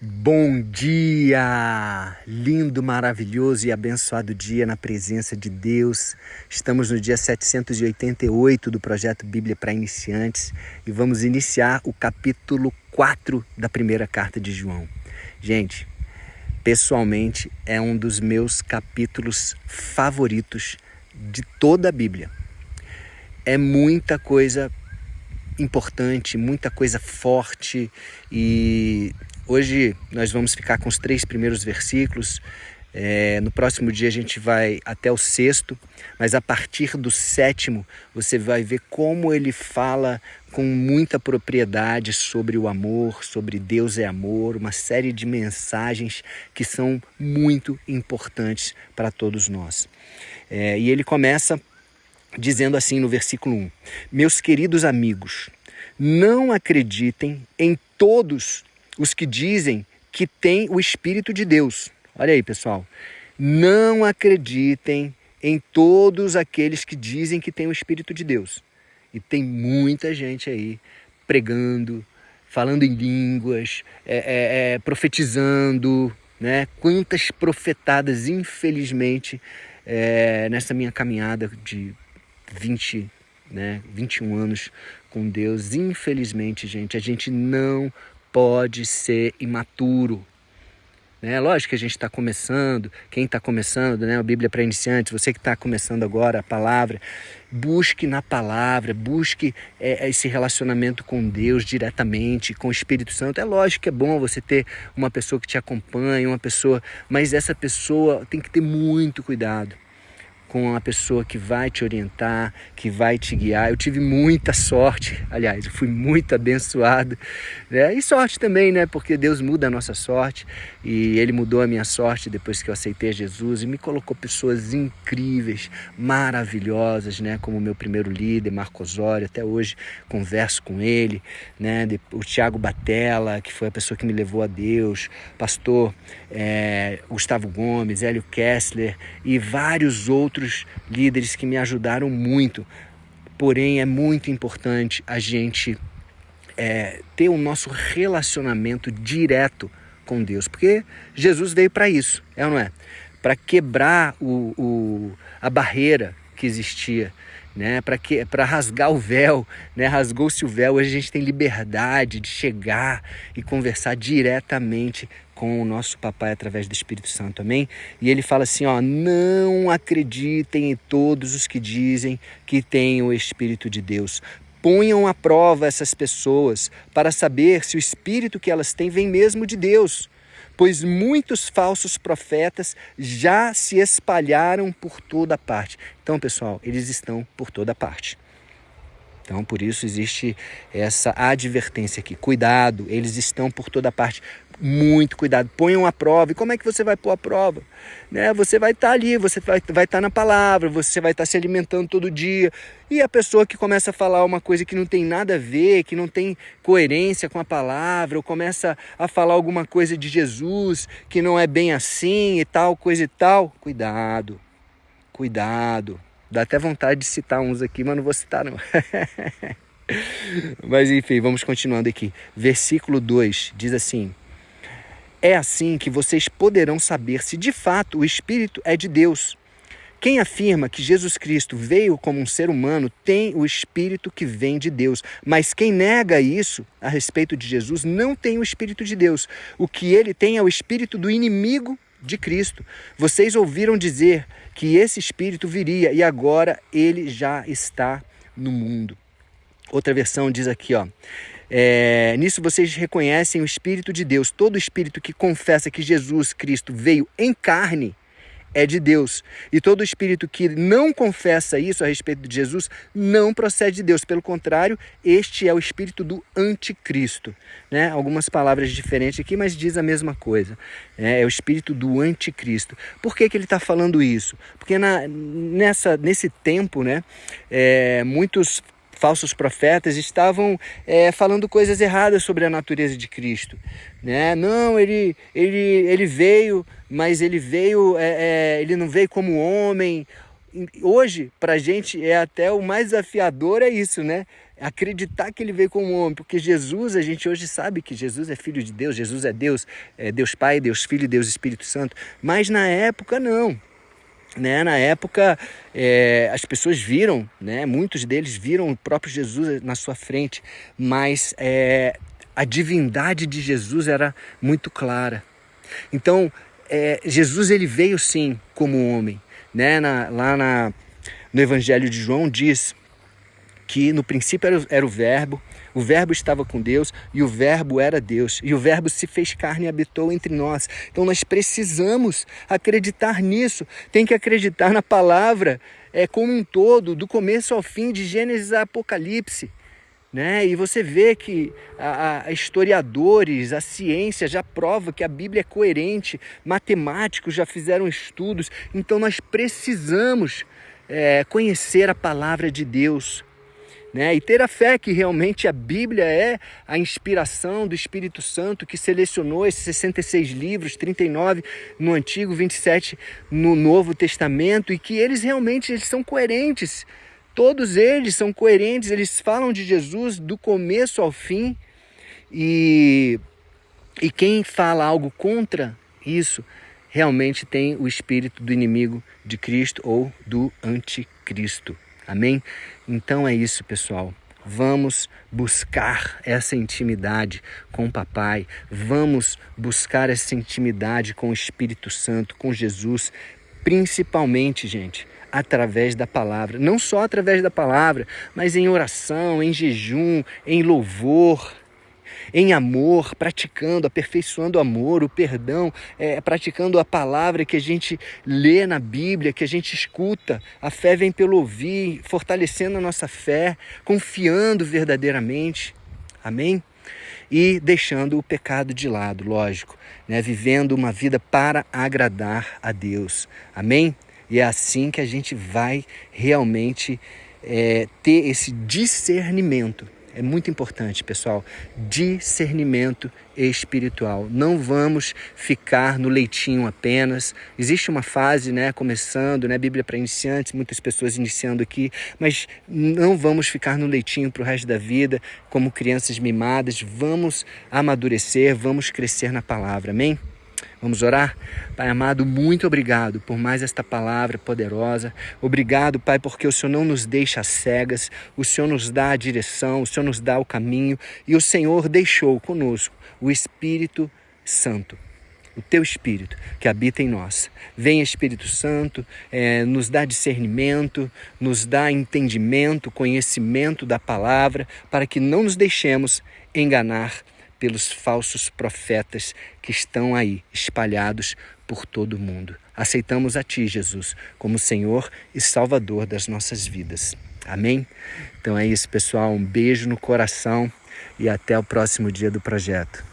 Bom dia! Lindo, maravilhoso e abençoado dia na presença de Deus. Estamos no dia 788 do projeto Bíblia para Iniciantes e vamos iniciar o capítulo 4 da primeira carta de João. Gente, pessoalmente é um dos meus capítulos favoritos de toda a Bíblia. É muita coisa importante, muita coisa forte e hoje nós vamos ficar com os 3 primeiros versículos. No próximo dia a gente vai até o 6º, mas a partir do 7º você vai ver como ele fala com muita propriedade sobre o amor, sobre Deus é amor, uma série de mensagens que são muito importantes para todos nós. E ele começa dizendo assim no versículo 1: Meus queridos amigos, não acreditem em todos os que dizem que têm o Espírito de Deus. Olha aí, pessoal. Não acreditem em todos aqueles que dizem que têm o Espírito de Deus. E tem muita gente aí pregando, falando em línguas, profetizando, né? Quantas profetadas, infelizmente, nessa minha caminhada de 21 anos com Deus, infelizmente, gente, a gente não pode ser imaturo, né? Lógico que a gente está começando, quem está começando, né? A Bíblia para Iniciantes, você que está começando agora a palavra, busque na palavra, busque esse relacionamento com Deus diretamente, com o Espírito Santo. É lógico que é bom você ter uma pessoa que te acompanha, mas essa pessoa tem que ter muito cuidado com a pessoa que vai te orientar, que vai te guiar. Eu tive muita sorte, aliás, eu fui muito abençoado, né? E sorte também, né? Porque Deus muda a nossa sorte e Ele mudou a minha sorte depois que eu aceitei Jesus e me colocou pessoas incríveis, maravilhosas, né? Como o meu primeiro líder, Marco Osório, até hoje converso com ele, né? O Tiago Batella, que foi a pessoa que me levou a Deus, pastor Gustavo Gomes, Hélio Kessler e vários outros líderes que me ajudaram muito. Porém, é muito importante a gente ter o nosso relacionamento direto com Deus, porque Jesus veio para isso, é ou não é? Para quebrar a barreira que existia, né? Para rasgar o véu, né? Rasgou-se o véu, hoje a gente tem liberdade de chegar e conversar diretamente com o nosso papai através do Espírito Santo, amém? E ele fala assim, não acreditem em todos os que dizem que têm o Espírito de Deus. Ponham à prova essas pessoas para saber se o Espírito que elas têm vem mesmo de Deus, pois muitos falsos profetas já se espalharam por toda parte. Então, pessoal, eles estão por toda parte. Então, por isso existe essa advertência aqui. Cuidado, eles estão por toda parte. Muito cuidado, ponham à prova. E como é que você vai pôr a prova? Né? Você vai estar ali, você vai estar na palavra, você vai estar se alimentando todo dia. E a pessoa que começa a falar uma coisa que não tem nada a ver, que não tem coerência com a palavra, ou começa a falar alguma coisa de Jesus que não é bem assim e tal, coisa e tal. Cuidado, cuidado. Dá até vontade de citar uns aqui, mas não vou citar não. Mas enfim, vamos continuando aqui. Versículo 2 diz assim: É assim que vocês poderão saber se de fato o Espírito é de Deus. Quem afirma que Jesus Cristo veio como um ser humano tem o Espírito que vem de Deus. Mas quem nega isso a respeito de Jesus não tem o Espírito de Deus. O que ele tem é o Espírito do inimigo de Cristo. Vocês ouviram dizer que esse Espírito viria e agora ele já está no mundo. Outra versão diz aqui, nisso vocês reconhecem o Espírito de Deus. Todo espírito que confessa que Jesus Cristo veio em carne é de Deus. E todo espírito que não confessa isso a respeito de Jesus não procede de Deus. Pelo contrário, este é o espírito do anticristo. Né? Algumas palavras diferentes aqui, mas diz a mesma coisa. É o espírito do anticristo. Por que ele está falando isso? Porque nesse tempo, né, muitos falsos profetas estavam falando coisas erradas sobre a natureza de Cristo, né? Não, ele veio, mas ele não veio como homem. Hoje, para a gente, até o mais desafiador é isso, né? acreditar que ele veio como homem, porque Jesus, a gente hoje sabe que Jesus é Filho de Deus, Jesus é Deus Pai, Deus Filho e Deus Espírito Santo, mas na época não. Né? Na época as pessoas viram, né? Muitos deles viram o próprio Jesus na sua frente, mas a divindade de Jesus era muito clara. Então Jesus ele veio sim como homem, né? No Evangelho de João diz que no princípio era o Verbo estava com Deus e o Verbo era Deus. E o Verbo se fez carne e habitou entre nós. Então nós precisamos acreditar nisso. Tem que acreditar na palavra como um todo, do começo ao fim, de Gênesis a Apocalipse. Né? E você vê que historiadores, a ciência já prova que a Bíblia é coerente, matemáticos já fizeram estudos. Então nós precisamos conhecer a palavra de Deus. Né? E ter a fé que realmente a Bíblia é a inspiração do Espírito Santo que selecionou esses 66 livros, 39 no Antigo, 27 no Novo Testamento, e que eles são coerentes. Todos eles são coerentes, eles falam de Jesus do começo ao fim, e quem fala algo contra isso realmente tem o espírito do inimigo de Cristo ou do anticristo. Amém? Então é isso, pessoal. Vamos buscar essa intimidade com o Papai. Vamos buscar essa intimidade com o Espírito Santo, com Jesus. Principalmente, gente, através da palavra. Não só através da palavra, mas em oração, em jejum, em louvor, em amor, praticando, aperfeiçoando o amor, o perdão, praticando a palavra que a gente lê na Bíblia, que a gente escuta. A fé vem pelo ouvir, fortalecendo a nossa fé, confiando verdadeiramente. Amém? E deixando o pecado de lado, lógico, né? Vivendo uma vida para agradar a Deus. Amém? E é assim que a gente vai realmente ter esse discernimento. É muito importante, pessoal, discernimento espiritual. Não vamos ficar no leitinho apenas. Existe uma fase, né, começando, né, Bíblia para iniciantes, muitas pessoas iniciando aqui, mas não vamos ficar no leitinho para o resto da vida, como crianças mimadas. Vamos amadurecer, vamos crescer na palavra, amém? Vamos orar? Pai amado, muito obrigado por mais esta palavra poderosa. Obrigado, Pai, porque o Senhor não nos deixa às cegas, o Senhor nos dá a direção, o Senhor nos dá o caminho e o Senhor deixou conosco o Espírito Santo, o Teu Espírito que habita em nós. Vem, Espírito Santo, nos dá discernimento, nos dá entendimento, conhecimento da palavra, para que não nos deixemos enganar pelos falsos profetas que estão aí, espalhados por todo o mundo. Aceitamos a Ti, Jesus, como Senhor e Salvador das nossas vidas. Amém? Então é isso, pessoal. Um beijo no coração e até o próximo dia do projeto.